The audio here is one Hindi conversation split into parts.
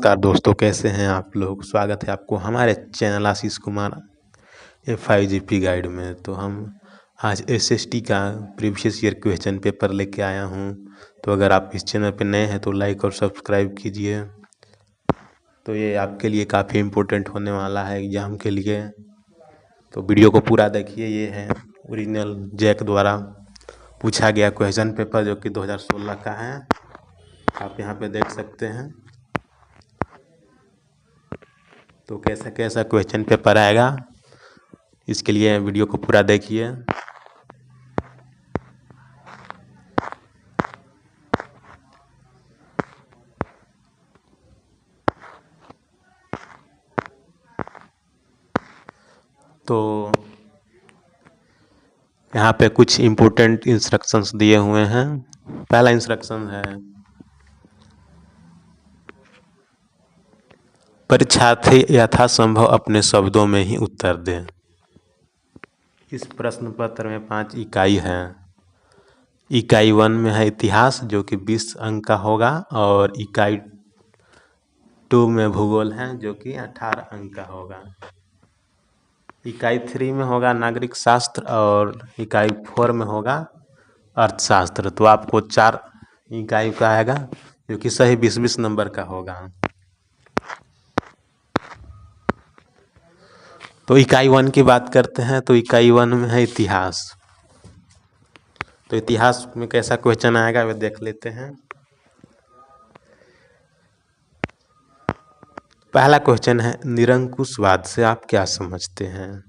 नमस्कार दोस्तों, कैसे हैं आप लोग। स्वागत है आपको हमारे channel Ashish Kumar FIGP guide में। तो हम आज SST का प्रीवियस ईयर क्वेश्चन पेपर लेके आया हूं। तो अगर आप इस चैनल पे नए हैं तो लाइक और सब्सक्राइब कीजिए। तो ये आपके लिए काफ़ी इम्पोर्टेंट होने वाला है एग्ज़ाम के लिए। तो वीडियो को पूरा देखिए। ये है ओरिजिनल जैक द्वारा पूछा गया क्वेश्चन पेपर, जो कि 2016 का है। आप यहाँ पे देख सकते हैं। तो कैसा कैसा क्वेश्चन पेपर आएगा, इसके लिए वीडियो को पूरा देखिए। तो यहाँ पे कुछ इम्पोर्टेंट इंस्ट्रक्शंस दिए हुए हैं। पहला इंस्ट्रक्शन है, परीक्षार्थी यथासंभव अपने शब्दों में ही उत्तर दें। इस प्रश्न पत्र में 5 इकाई है। इकाई 1 में है इतिहास, जो कि 20 अंक का होगा, और इकाई 2 में भूगोल है, जो कि 18 अंक का होगा। इकाई 3 में होगा नागरिक शास्त्र, और इकाई 4 में होगा अर्थशास्त्र। तो आपको 4 इकाई का आएगा, जो कि सही 20-20 नंबर का होगा। तो इकाई 1 की बात करते हैं। तो इकाई 1 में है इतिहास। तो इतिहास में कैसा क्वेश्चन आएगा वे देख लेते हैं। पहला क्वेश्चन है, निरंकुशवाद से आप क्या समझते हैं।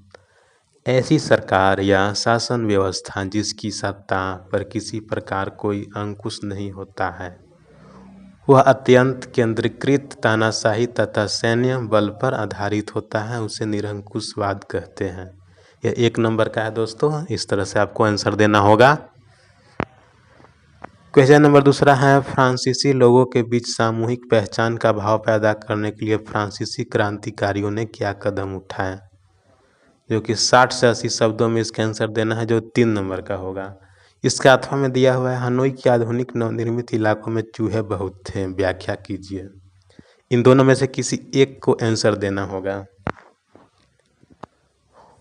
ऐसी सरकार या शासन व्यवस्था जिसकी सत्ता पर किसी प्रकार कोई अंकुश नहीं होता है, वह अत्यंत केंद्रीकृत, तानाशाही तथा सैन्य बल पर आधारित होता है, उसे निरंकुशवाद कहते हैं। यह 1 नंबर का है दोस्तों। इस तरह से आपको आंसर देना होगा। क्वेश्चन नंबर दूसरा है, फ्रांसीसी लोगों के बीच सामूहिक पहचान का भाव पैदा करने के लिए फ्रांसीसी क्रांतिकारियों ने क्या कदम उठाए। जो कि 60 से 80 शब्दों में इसका आंसर देना है, जो 3 नंबर का होगा। इसका अथवा में दिया हुआ है, हनोई के आधुनिक नवनिर्मित इलाकों में चूहे बहुत थे, व्याख्या कीजिए। इन दोनों में से किसी एक को आंसर देना होगा।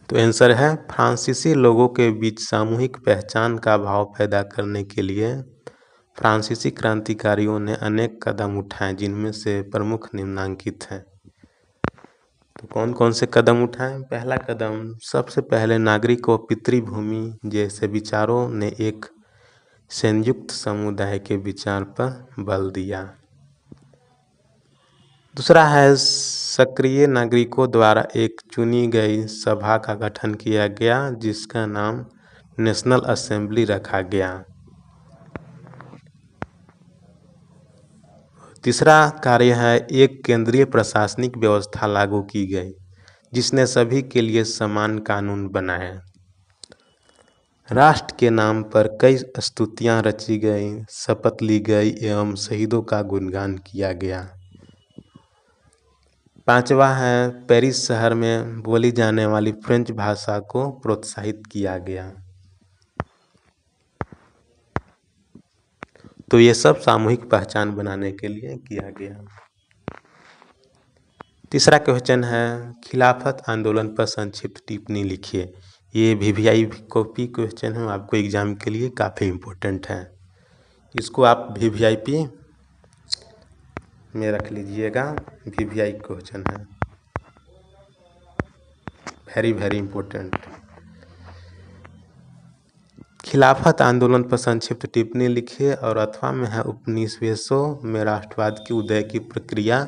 तो आंसर है, फ्रांसीसी लोगों के बीच सामूहिक पहचान का भाव पैदा करने के लिए फ्रांसीसी क्रांतिकारियों ने अनेक कदम उठाए, जिनमें से प्रमुख निम्नलिखित हैं। तो कौन कौन से कदम उठाए। पहला कदम, सबसे पहले नागरिक व पितृभूमि जैसे विचारों ने एक संयुक्त समुदाय के विचार पर बल दिया। दूसरा है, सक्रिय नागरिकों द्वारा एक चुनी गई सभा का गठन किया गया, जिसका नाम नेशनल असेंबली रखा गया। तीसरा कार्य है, एक केंद्रीय प्रशासनिक व्यवस्था लागू की गई, जिसने सभी के लिए समान कानून बनाए। राष्ट्र के नाम पर कई स्तुतियां रची गई, शपथ ली गई एवं शहीदों का गुणगान किया गया। पांचवा है, पेरिस शहर में बोली जाने वाली फ्रेंच भाषा को प्रोत्साहित किया गया। तो ये सब सामूहिक पहचान बनाने के लिए किया गया। तीसरा क्वेश्चन है, खिलाफत आंदोलन पर संक्षिप्त टिप्पणी लिखिए। ये VVI कॉपी क्वेश्चन है, आपको एग्जाम के लिए काफ़ी इम्पोर्टेंट है। इसको आप VVIP में रख लीजिएगा। VVI क्वेश्चन है, वेरी वेरी इम्पोर्टेंट। खिलाफत आंदोलन पर संक्षिप्त टिप्पणी लिखिए, और अथवा में है, उपनिवेशों में राष्ट्रवाद की उदय की प्रक्रिया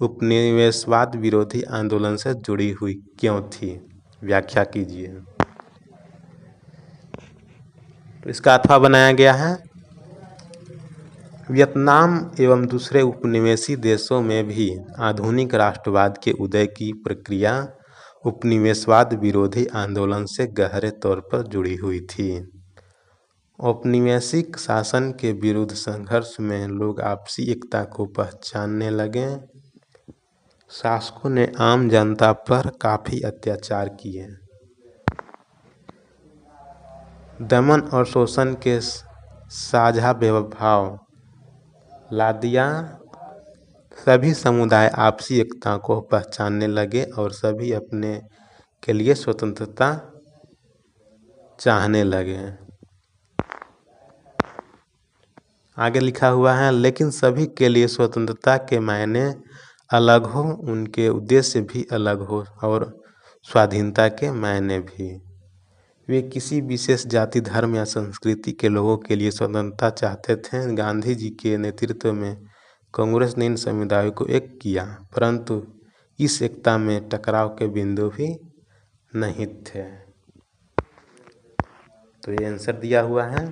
उपनिवेशवाद विरोधी आंदोलन से जुड़ी हुई क्यों थी, व्याख्या कीजिए। तो इसका अथवा बनाया गया है, वियतनाम एवं दूसरे उपनिवेशी देशों में भी आधुनिक राष्ट्रवाद के उदय की प्रक्रिया उपनिवेशवाद विरोधी आंदोलन से गहरे तौर पर जुड़ी हुई थी। औपनिवेशिक शासन के विरुद्ध संघर्ष में लोग आपसी एकता को पहचानने लगे। शासकों ने आम जनता पर काफ़ी अत्याचार किए। दमन और शोषण के साझा भाव ला दिया। सभी समुदाय आपसी एकता को पहचानने लगे और सभी अपने के लिए स्वतंत्रता चाहने लगे। आगे लिखा हुआ है, लेकिन सभी के लिए स्वतंत्रता के मायने अलग हो, उनके उद्देश्य भी अलग हो और स्वाधीनता के मायने भी। वे किसी विशेष जाति, धर्म या संस्कृति के लोगों के लिए स्वतंत्रता चाहते थे। गांधी जी के नेतृत्व में कांग्रेस ने इन समुदायों को एक किया, परंतु इस एकता में टकराव के बिंदु भी नहीं थे। तो ये आंसर दिया हुआ है।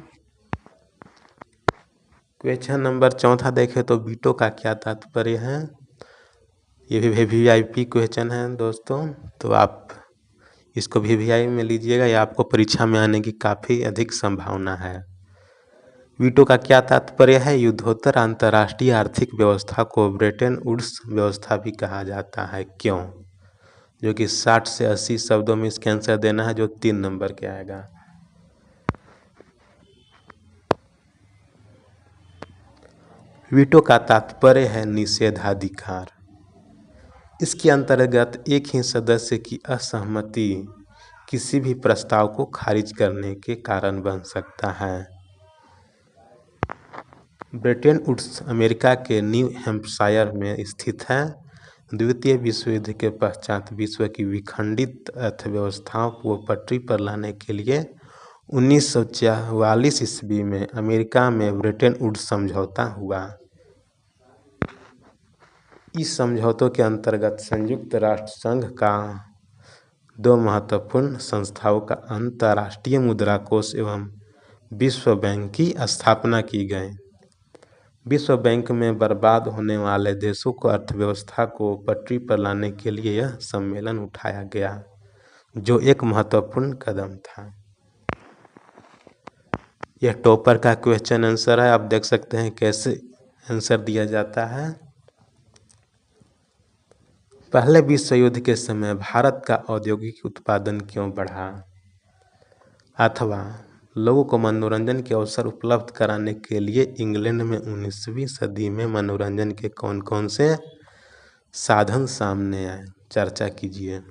क्वेश्चन नंबर 4 देखें तो वीटो का क्या तात्पर्य है। ये भी VVIP क्वेश्चन है दोस्तों, तो आप इसको VVIP में लीजिएगा, या आपको परीक्षा में आने की काफ़ी अधिक संभावना है। वीटो का क्या तात्पर्य है। युद्धोत्तर अंतर्राष्ट्रीय आर्थिक व्यवस्था को ब्रेटन वुड्स व्यवस्था भी कहा जाता है। क्यों? जो कि 60 से 80 शब्दों में इसका आंसर देना है, जो 3 नंबर के आएगा। वीटो का तात्पर्य है निषेधाधिकार। इसके अंतर्गत एक ही सदस्य की असहमति किसी भी प्रस्ताव को खारिज करने के कारण बन सकता है। ब्रेटन वुड्स अमेरिका के न्यू हैम्पशायर में स्थित है। द्वितीय विश्व युद्ध के पश्चात विश्व की विखंडित अर्थव्यवस्थाओं को पटरी पर लाने के लिए 1944 ईस्वी में अमेरिका में ब्रेटन वुड्स समझौता हुआ। इस समझौतों के अंतर्गत संयुक्त राष्ट्र संघ का 2 महत्वपूर्ण संस्थाओं का अंतर्राष्ट्रीय मुद्रा कोष एवं विश्व बैंक की स्थापना की गई। विश्व बैंक में बर्बाद होने वाले देशों को अर्थव्यवस्था को पटरी पर लाने के लिए यह सम्मेलन उठाया गया, जो एक महत्वपूर्ण कदम था। यह टॉपर का क्वेश्चन आंसर है। आप देख सकते हैं कैसे आंसर दिया जाता है। पहले विश्व युद्ध के समय भारत का औद्योगिक उत्पादन क्यों बढ़ा, अथवा लोगों को मनोरंजन के अवसर उपलब्ध कराने के लिए इंग्लैंड में 19वीं सदी में मनोरंजन के कौन कौन से साधन सामने आए, चर्चा कीजिए।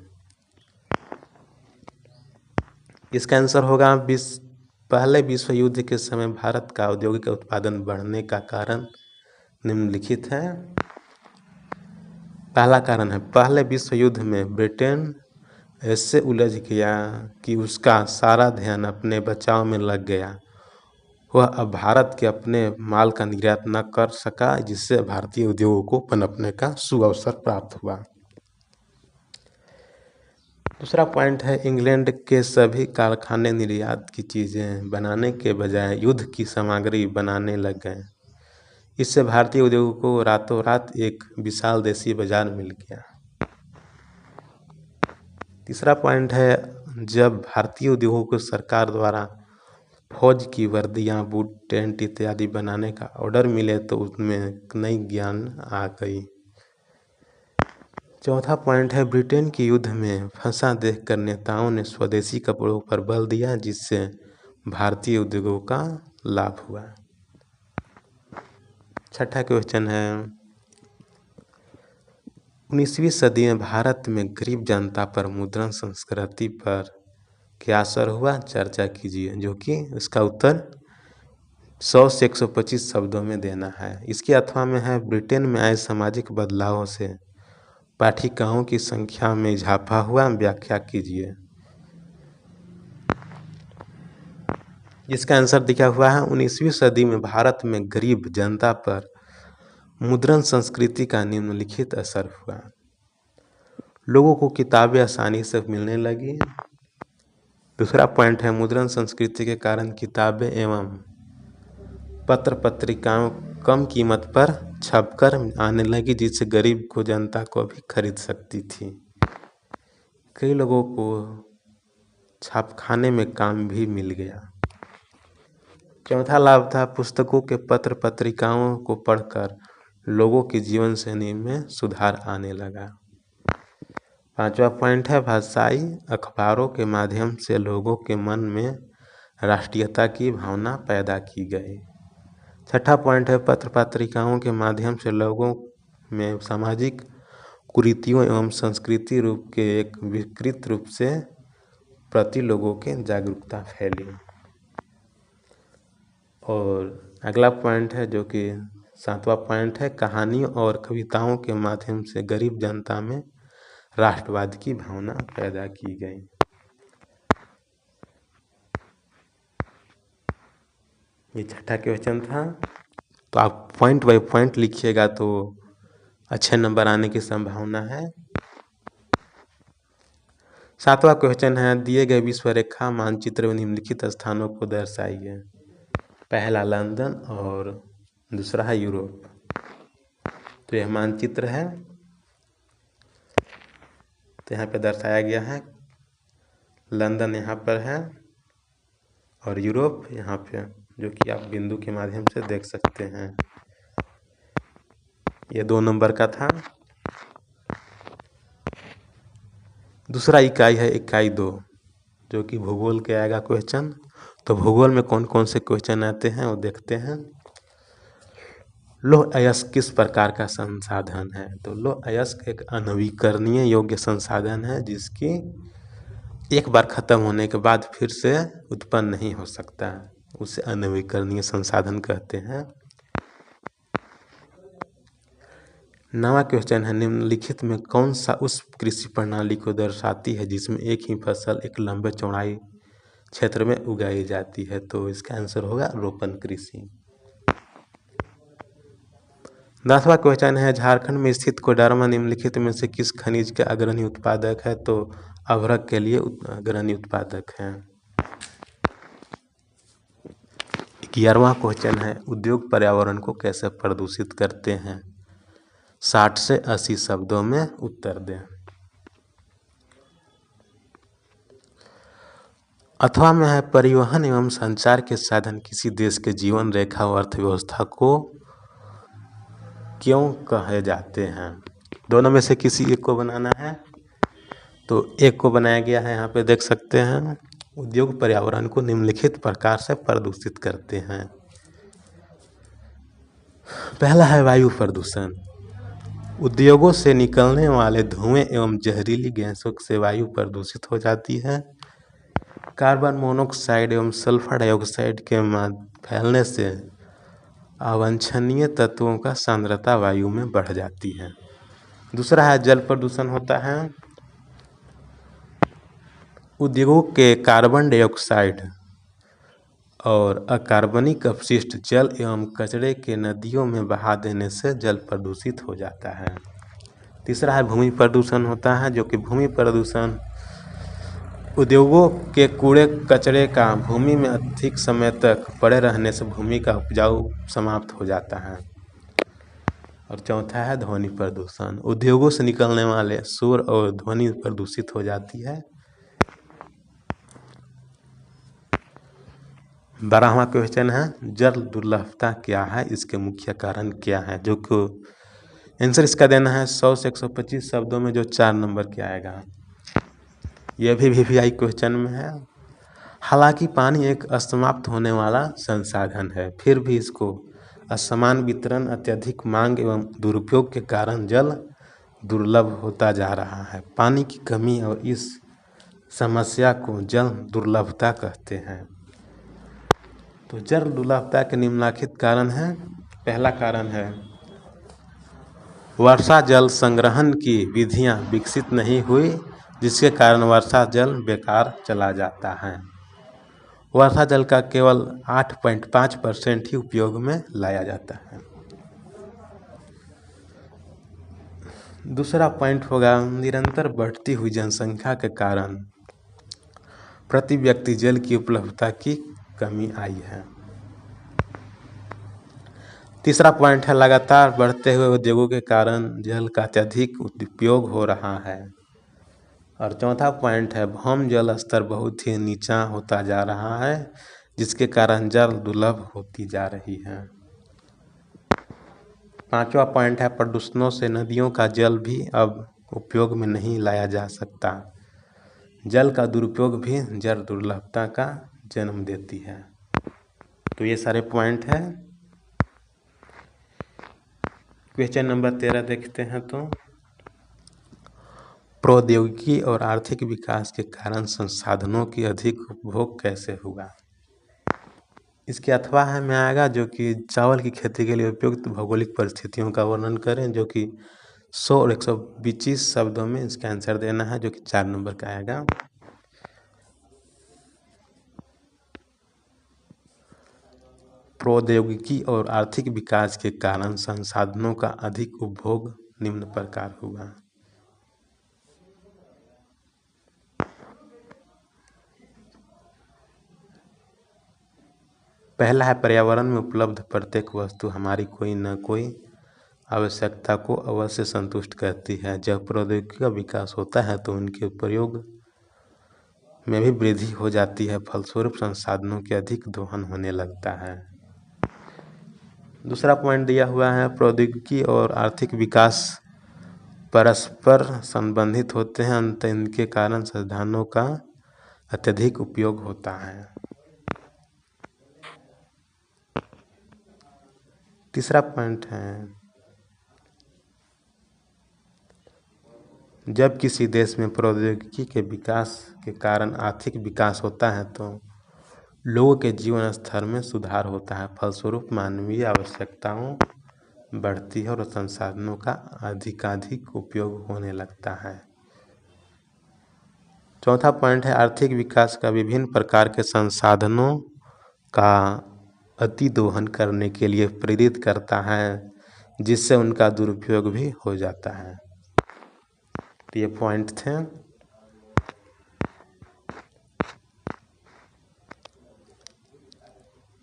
इसका आंसर होगा पहले विश्व युद्ध के समय भारत का औद्योगिक उत्पादन बढ़ने का कारण निम्नलिखित है। पहला कारण है, पहले विश्व युद्ध में ब्रिटेन ऐसे उलझ गया कि उसका सारा ध्यान अपने बचाव में लग गया। वह अब भारत के अपने माल का निर्यात न कर सका, जिससे भारतीय उद्योगों को पनपने का सुअवसर प्राप्त हुआ। दूसरा पॉइंट है, इंग्लैंड के सभी कारखाने निर्यात की चीज़ें बनाने के बजाय युद्ध की सामग्री बनाने लग गए। इससे भारतीय उद्योगों को रातों रात एक विशाल देशी बाजार मिल गया। तीसरा पॉइंट है, जब भारतीय उद्योगों को सरकार द्वारा फौज की वर्दियाँ, बूट, टेंट इत्यादि बनाने का ऑर्डर मिले तो उसमें नई ज्ञान आ गई। चौथा पॉइंट है, ब्रिटेन के युद्ध में फंसा देखकर नेताओं ने स्वदेशी कपड़ों पर बल दिया, जिससे भारतीय उद्योगों का लाभ हुआ। छठा क्वेश्चन है, 19वीं सदी में भारत में गरीब जनता पर मुद्रण संस्कृति पर क्या असर हुआ, चर्चा कीजिए। जो कि इसका उत्तर 100 से 125 शब्दों में देना है। इसके अथवा में है, ब्रिटेन में आए सामाजिक बदलावों से पाठिकाओं की संख्या में इजाफा हुआ, व्याख्या कीजिए। इसका आंसर दिया हुआ है, 19वीं सदी में भारत में गरीब जनता पर मुद्रण संस्कृति का निम्नलिखित असर हुआ। लोगों को किताबें आसानी से मिलने लगी। दूसरा पॉइंट है, मुद्रण संस्कृति के कारण किताबें एवं पत्र पत्रिकाओं कम कीमत पर छपकर आने लगी, जिससे गरीब को जनता को भी खरीद सकती थी। कई लोगों को छापखाने में काम भी मिल गया। चौथा लाभ था, पुस्तकों के पत्र पत्रिकाओं को पढ़कर लोगों की जीवन शैली में सुधार आने लगा। पांचवा पॉइंट है, भाषाई अखबारों के माध्यम से लोगों के मन में राष्ट्रीयता की भावना पैदा की गई। छठा पॉइंट है, पत्र पत्रिकाओं के माध्यम से लोगों में सामाजिक कुरीतियों एवं संस्कृति रूप के एक विकृत रूप से प्रति लोगों के जागरूकता फैली। और अगला पॉइंट है जो कि 7वां पॉइंट है, कहानियों और कविताओं के माध्यम से गरीब जनता में राष्ट्रवाद की भावना पैदा की गई। ये छठा क्वेश्चन था। तो आप पॉइंट बाय पॉइंट लिखिएगा तो अच्छे नंबर आने की संभावना है। 7वां क्वेश्चन है, दिए गए विश्व रेखा मानचित्र में निम्नलिखित स्थानों को दर्शाइए। पहला लंदन और दूसरा है यूरोप। तो यह मानचित्र है, तो यहाँ पे दर्शाया गया है लंदन यहाँ पर है और यूरोप यहाँ पे, जो कि आप बिंदु के माध्यम से देख सकते हैं। ये 2 नंबर का था। दूसरा इकाई है इकाई 2, जो कि भूगोल के आएगा क्वेश्चन। तो भूगोल में कौन कौन से क्वेश्चन आते हैं वो देखते हैं। लौह अयस्क किस प्रकार का संसाधन है? तो लौह अयस्क एक अनवीकरणीय योग्य संसाधन है जिसकी एक बार खत्म होने के बाद फिर से उत्पन्न नहीं हो सकता, उसे अनवीकरणीय संसाधन कहते हैं। 9वां क्वेश्चन है, निम्नलिखित में कौन सा उस कृषि प्रणाली को दर्शाती है जिसमें एक ही फसल एक लंबे चौड़ाई क्षेत्र में उगाई जाती है? तो इसका आंसर होगा रोपण कृषि। 10वां क्वेश्चन है, झारखंड में स्थित कोडरमा निम्नलिखित में से किस खनिज के अग्रणी उत्पादक है? तो अभ्रक के लिए अग्रणी उत्पादक है। 11वां क्वेश्चन है, उद्योग पर्यावरण को कैसे प्रदूषित करते हैं? 60 से 80 शब्दों में उत्तर दें। अथवा में है, परिवहन एवं संचार के साधन किसी देश के जीवन रेखा और अर्थव्यवस्था को क्यों कहे जाते हैं? दोनों में से किसी एक को बनाना है, तो एक को बनाया गया है, यहाँ पे देख सकते हैं। उद्योग पर्यावरण को निम्नलिखित प्रकार से प्रदूषित करते हैं। पहला है वायु प्रदूषण। उद्योगों से निकलने वाले धुएं एवं जहरीली गैसों से वायु प्रदूषित हो जाती है। कार्बन मोनोऑक्साइड एवं सल्फर डाइऑक्साइड के फैलने से अवांछनीय तत्वों का सांद्रता वायु में बढ़ जाती है। दूसरा है जल प्रदूषण होता है। उद्योगों के कार्बन डाइऑक्साइड और अकार्बनिक अपशिष्ट जल एवं कचरे के नदियों में बहा देने से जल प्रदूषित हो जाता है। तीसरा है भूमि प्रदूषण होता है, जो कि भूमि प्रदूषण उद्योगों के कूड़े कचरे का भूमि में अधिक समय तक पड़े रहने से भूमि का उपजाऊ समाप्त हो जाता है। और चौथा है ध्वनि प्रदूषण। उद्योगों से निकलने वाले शोर और ध्वनि प्रदूषित हो जाती है। 12वां क्वेश्चन है, जल दुर्लभता क्या है, इसके मुख्य कारण क्या है? जो कि आंसर इसका देना है 100 से 125 शब्दों में, जो 4 नंबर के आएगा। यह भी VVI क्वेश्चन में है। हालांकि पानी एक असमाप्त होने वाला संसाधन है, फिर भी इसको असमान वितरण, अत्यधिक मांग एवं दुरुपयोग के कारण जल दुर्लभ होता जा रहा है। पानी की कमी और इस समस्या को जल दुर्लभता कहते हैं। तो जल दुर्लभता के निम्नलिखित कारण हैं। पहला कारण है वर्षा जल संग्रहण की विधियां विकसित नहीं हुई, जिसके कारण वर्षा जल बेकार चला जाता है। वर्षा जल का केवल 8.5% ही उपयोग में लाया जाता है। दूसरा पॉइंट होगा, निरंतर बढ़ती हुई जनसंख्या के कारण प्रति व्यक्ति जल की उपलब्धता की कमी आई है। तीसरा पॉइंट है, लगातार बढ़ते हुए उद्योगों के कारण जल का अत्यधिक उपयोग हो रहा है। और चौथा पॉइंट है, भौम जल स्तर बहुत ही नीचा होता जा रहा है, जिसके कारण जल दुर्लभ होती जा रही है। 5वां पॉइंट है, प्रदूषणों से नदियों का जल भी अब उपयोग में नहीं लाया जा सकता। जल का दुरुपयोग भी जल दुर्लभता का जन्म देती है। तो ये सारे पॉइंट हैं। क्वेश्चन नंबर 13 देखते हैं तो प्रौद्योगिकी और आर्थिक विकास के कारण संसाधनों की अधिक उपभोग कैसे हुआ। इसके अथवा है में आएगा जो कि चावल की खेती के लिए उपयुक्त भौगोलिक परिस्थितियों का वर्णन करें, जो कि 100 और 125 शब्दों में इसका आंसर देना है, जो कि 4 नंबर का आएगा। प्रौद्योगिकी और आर्थिक विकास के कारण संसाधनों का अधिक उपभोग निम्न प्रकार हुआ। पहला है पर्यावरण में उपलब्ध प्रत्येक वस्तु हमारी कोई न कोई आवश्यकता को अवश्य संतुष्ट करती है। जब प्रौद्योगिकी का विकास होता है तो उनके प्रयोग में भी वृद्धि हो जाती है, फलस्वरूप संसाधनों के अधिक दोहन होने लगता है। दूसरा पॉइंट दिया हुआ है प्रौद्योगिकी और आर्थिक विकास परस्पर संबंधित होते हैं, अतः इनके कारण संसाधनों का अत्यधिक उपयोग होता है। तीसरा पॉइंट है जब किसी देश में प्रौद्योगिकी के विकास के कारण आर्थिक विकास होता है तो लोगों के जीवन स्तर में सुधार होता है, फलस्वरूप मानवीय आवश्यकताओं बढ़ती है और संसाधनों का अधिकाधिक उपयोग होने लगता है। चौथा पॉइंट है आर्थिक विकास का विभिन्न प्रकार के संसाधनों का अतिदोहन करने के लिए प्रेरित करता है, जिससे उनका दुरुपयोग भी हो जाता है। तो ये पॉइंट थे।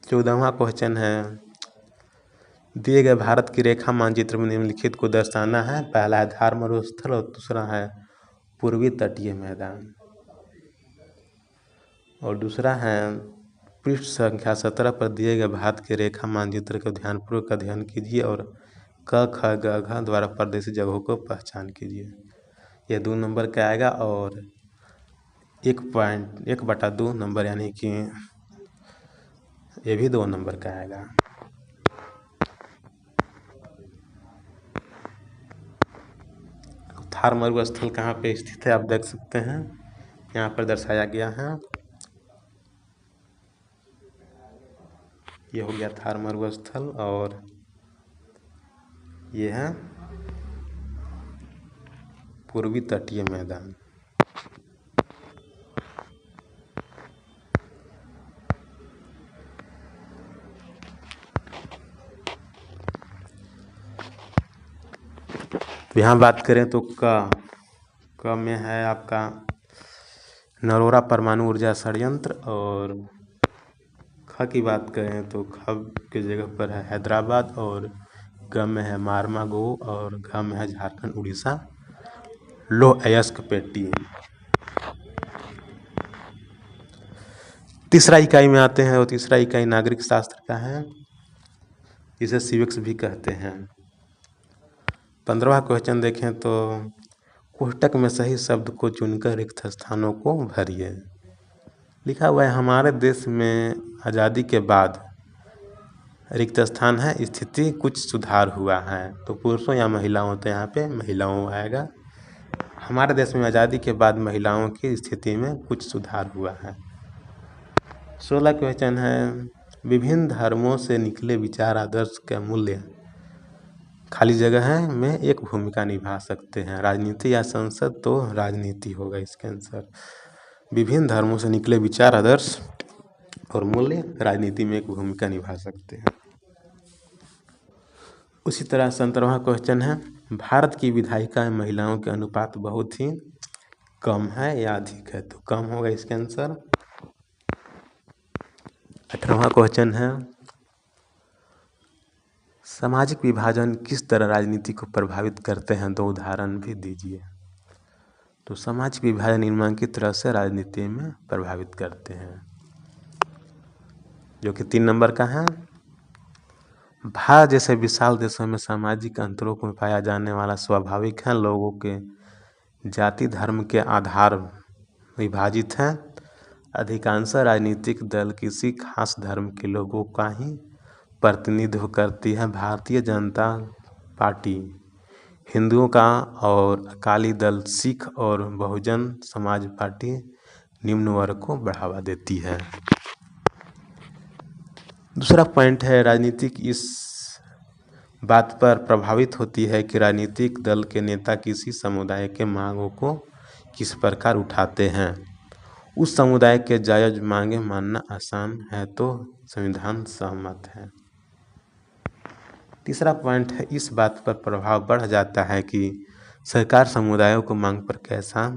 चौदहवां क्वेश्चन है दिए गए भारत की रेखा मानचित्र में निम्नलिखित को दर्शाना है। पहला है धार मरुस्थल और दूसरा है पूर्वी तटीय मैदान, और दूसरा है पृष्ठ संख्या 17 पर दिए गए भारत के रेखा मानचित्र को ध्यानपूर्वक अध्ययन कीजिए और क ख ग घ द्वारा प्रदर्शित जगहों को पहचान कीजिए। यह 2 नंबर का आएगा और 1/2 नंबर यानी कि ये भी 2 नंबर का आएगा। थार मरुस्थल कहाँ पे स्थित है आप देख सकते हैं, यहाँ पर दर्शाया गया है। ये हो गया थार मरुस्थल और ये है पूर्वी तटीय मैदान। यहाँ बात करें तो क में है आपका नरोरा परमाणु ऊर्जा संयंत्र, और ख की बात करें तो ख की जगह पर है हैदराबाद, और ग में है मारमागो, और घ में है झारखंड उड़ीसा लौह अयस्क पेटी। तीसरा इकाई में आते हैं और तीसरा इकाई नागरिक शास्त्र का है, इसे सिविक्स भी कहते हैं। 15वां क्वेश्चन देखें तो कोष्टक में सही शब्द को चुनकर रिक्त स्थानों को भरिए। लिखा हुआ है हमारे देश में आज़ादी के बाद रिक्त स्थान है, स्थिति कुछ सुधार हुआ है। तो पुरुषों या महिलाओं, तो यहाँ पे महिलाओं आएगा। हमारे देश में आज़ादी के बाद महिलाओं की स्थिति में कुछ सुधार हुआ है। 16 क्वेश्चन है विभिन्न धर्मों से निकले विचार आदर्श के मूल्य खाली जगह है में एक भूमिका निभा सकते हैं। राजनीति या संसद, तो राजनीति होगा इसका आंसर। विभिन्न धर्मों से निकले विचार आदर्श और मूल्य राजनीति में एक भूमिका निभा सकते हैं। उसी तरह 17वां क्वेश्चन है भारत की विधायिका महिलाओं के अनुपात बहुत ही कम है या अधिक है, तो कम होगा इसका आंसर। 18वां क्वेश्चन है सामाजिक विभाजन किस तरह राजनीति को प्रभावित करते हैं, 2 उदाहरण भी दीजिए। तो सामाजिक विभाजन निम्नलिखित तरह से राजनीति में प्रभावित करते हैं, जो कि 3 नंबर का है। भारत जैसे विशाल देशों में सामाजिक अंतरों को पाया जाने वाला स्वाभाविक है। लोगों के जाति धर्म के आधार विभाजित हैं। अधिकांश राजनीतिक दल किसी खास धर्म के लोगों का ही प्रतिनिधित्व करती है। भारतीय जनता पार्टी हिंदुओं का और अकाली दल सिख और बहुजन समाज पार्टी निम्न वर्ग को बढ़ावा देती है। दूसरा पॉइंट है राजनीतिक इस बात पर प्रभावित होती है कि राजनीतिक दल के नेता किसी समुदाय के मांगों को किस प्रकार उठाते हैं। उस समुदाय के जायज़ मांगे मानना आसान है तो संविधान सहमत है। तीसरा पॉइंट है इस बात पर प्रभाव बढ़ जाता है कि सरकार समुदायों को मांग पर कैसा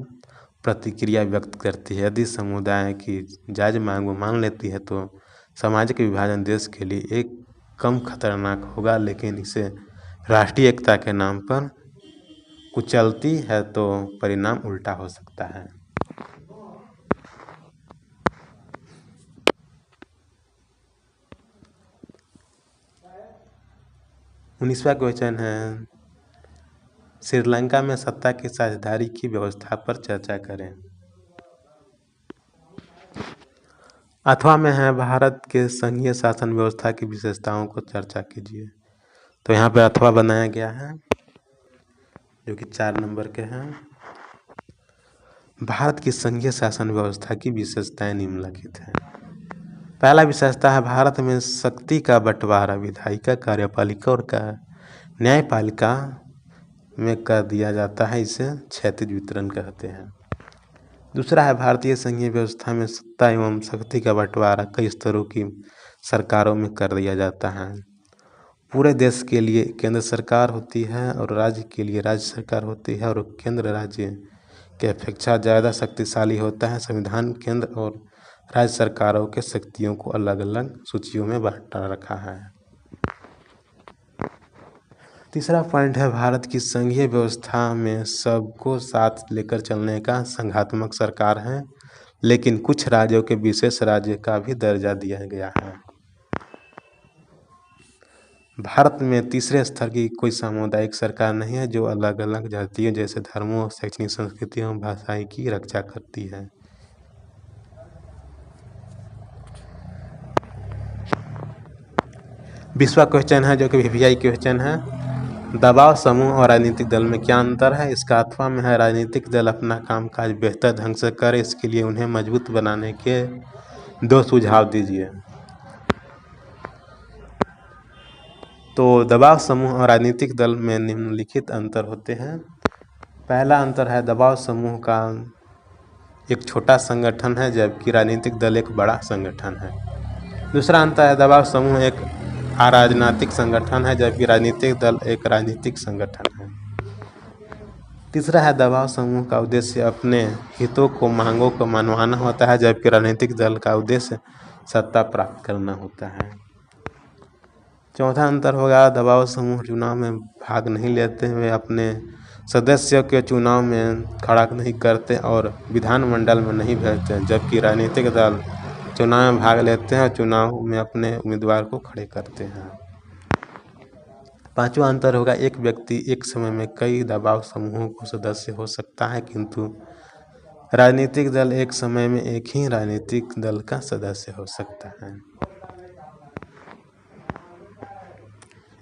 प्रतिक्रिया व्यक्त करती है। यदि समुदाय की जायज़ मांग वो मान लेती है तो सामाजिक विभाजन देश के लिए एक कम खतरनाक होगा, लेकिन इसे राष्ट्रीय एकता के नाम पर कुचलती है तो परिणाम उल्टा हो सकता है। 19वां क्वेश्चन है श्रीलंका में सत्ता की साझेदारी की व्यवस्था पर चर्चा करें। अथवा में है भारत के संघीय शासन व्यवस्था की विशेषताओं को चर्चा कीजिए। तो यहाँ पे अथवा बनाया गया है जो कि 4 नंबर के हैं। भारत की संघीय शासन व्यवस्था की विशेषताएं निम्नलिखित हैं। पहला विशेषता है भारत में शक्ति का बंटवारा विधायिका, कार्यपालिका और न्यायपालिका में कर दिया जाता है। इसे क्षैतिज वितरण कहते हैं। दूसरा है भारतीय संघीय व्यवस्था में सत्ता एवं शक्ति का बंटवारा कई स्तरों की सरकारों में कर दिया जाता है। पूरे देश के लिए केंद्र सरकार होती है और राज्य के लिए राज्य सरकार होती है और केंद्र राज्य के अपेक्षा ज़्यादा शक्तिशाली होता है। संविधान केंद्र और राज्य सरकारों के शक्तियों को अलग अलग सूचियों में बांटा रखा है। तीसरा पॉइंट है भारत की संघीय व्यवस्था में सबको साथ लेकर चलने का संघात्मक सरकार है, लेकिन कुछ राज्यों के विशेष राज्य का भी दर्जा दिया गया है। भारत में तीसरे स्तर की कोई सामुदायिक सरकार नहीं है जो अलग अलग जातियों जैसे धर्मों, शैक्षणिक संस्कृतियों और भाषाई की रक्षा करती है। बीसवां क्वेश्चन है जो कि वीवीआई क्वेश्चन है। दबाव समूह और राजनीतिक दल में क्या अंतर है। इसका अथवा में है राजनीतिक दल अपना कामकाज बेहतर ढंग से करे, इसके लिए उन्हें मजबूत बनाने के 2 सुझाव दीजिए। तो दबाव समूह और राजनीतिक दल में निम्नलिखित अंतर होते हैं। पहला अंतर है दबाव समूह का एक छोटा संगठन है जबकि राजनीतिक दल एक बड़ा संगठन है। दूसरा अंतर है दबाव समूह एक अराजनीतिक संगठन है जबकि राजनीतिक दल एक राजनीतिक संगठन है। तीसरा है दबाव समूह का उद्देश्य अपने हितों को मांगों को मनवाना होता है जबकि राजनीतिक दल का उद्देश्य सत्ता प्राप्त करना होता है। चौथा अंतर होगा दबाव समूह चुनाव में भाग नहीं लेते, वे अपने सदस्यों के चुनाव में खड़ा नहीं करते और विधानमंडल में नहीं भेजते, जबकि राजनीतिक दल चुनाव में भाग लेते हैं और चुनाव में अपने उम्मीदवार को खड़े करते हैं। पांचवा अंतर होगा एक व्यक्ति एक समय में कई दबाव समूहों को सदस्य हो सकता है, किंतु राजनीतिक दल एक समय में एक ही राजनीतिक दल का सदस्य हो सकता है।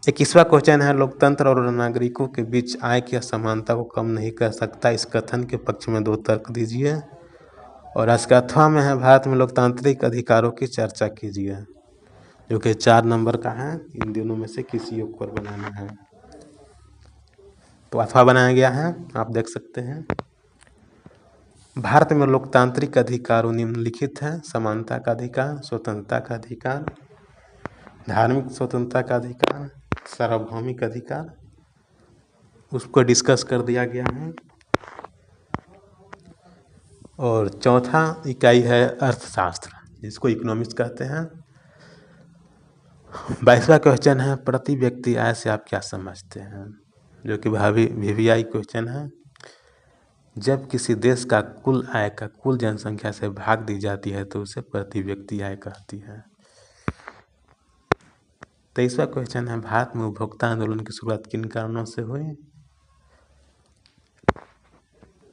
21वां क्वेश्चन है लोकतंत्र और नागरिकों के बीच आय की असमानता को कम नहीं कर सकता। इस कथन के पक्ष में 2 तर्क दीजिए। और इसका अथवा में है भारत में लोकतांत्रिक अधिकारों की चर्चा कीजिए, जो कि 4 नंबर का है। इन दोनों में से किसी एक पर बनाना है। तो अथवा बनाया गया है, आप देख सकते हैं। भारत में लोकतांत्रिक अधिकार निम्नलिखित हैं। समानता का अधिकार, स्वतंत्रता का अधिकार, धार्मिक स्वतंत्रता का अधिकार, सार्वभौमिक अधिकार, उसको डिस्कस कर दिया गया है। और चौथा इकाई है अर्थशास्त्र, जिसको इकोनॉमिक्स कहते हैं। 22वां क्वेश्चन है प्रति व्यक्ति आय से आप क्या समझते हैं, जो कि वीवीआई क्वेश्चन है। जब किसी देश का कुल आय का कुल जनसंख्या से भाग दी जाती है तो उसे प्रति व्यक्ति आय कहती है। 23वां क्वेश्चन है भारत में उपभोक्ता आंदोलन की शुरुआत किन कारणों से हुई।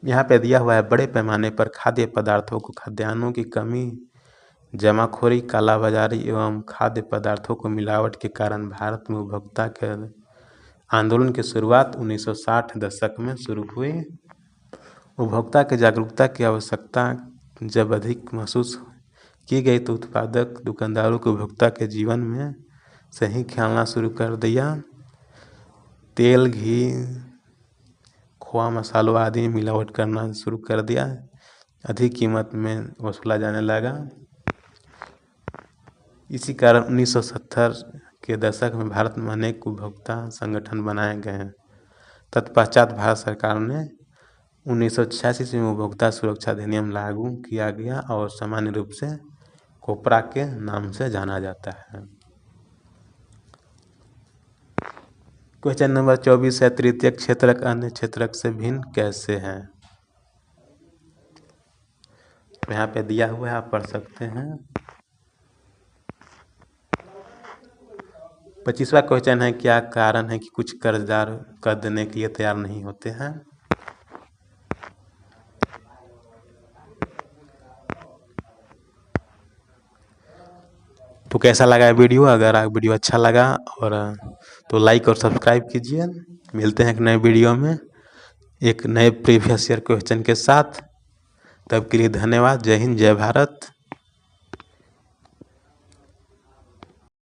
यहाँ पे दिया हुआ है बड़े पैमाने पर खाद्य पदार्थों को खाद्यान्नों की कमी, जमाखोरी, कालाबाजारी एवं खाद्य पदार्थों को मिलावट के कारण भारत में उपभोक्ता के आंदोलन की शुरुआत 1960 दशक में शुरू हुई। उपभोक्ता की जागरूकता की आवश्यकता जब अधिक महसूस की गई तो उत्पादक दुकानदारों को उपभोक्ता के जीवन में सही खेलना शुरू कर दिया। तेल, घी, खोआ, मसालों आदि मिलावट करना शुरू कर दिया। अधिक कीमत में वसूला जाने लगा। इसी कारण 1970 के दशक में भारत में अनेक उपभोक्ता संगठन बनाए गए। तत्पश्चात भारत सरकार ने 1986 में उपभोक्ता सुरक्षा अधिनियम लागू किया गया और सामान्य रूप से कोपरा के नाम से जाना जाता है। क्वेश्चन नंबर 24 है, तृतीयक क्षेत्रक अन्य क्षेत्रक से भिन्न कैसे है? तो यहाँ पे दिया हुआ है, आप पढ़ सकते हैं। 25वां क्वेश्चन है, क्या कारण है कि कुछ कर्जदार कर्ज देने के लिए तैयार नहीं होते हैं? तो कैसा लगा वीडियो? अगर वीडियो अच्छा लगा और तो लाइक और सब्सक्राइब कीजिए। मिलते हैं एक नए वीडियो में एक नए प्रीवियस ईयर क्वेश्चन के साथ। तब के लिए धन्यवाद। जय हिंद, जय भारत।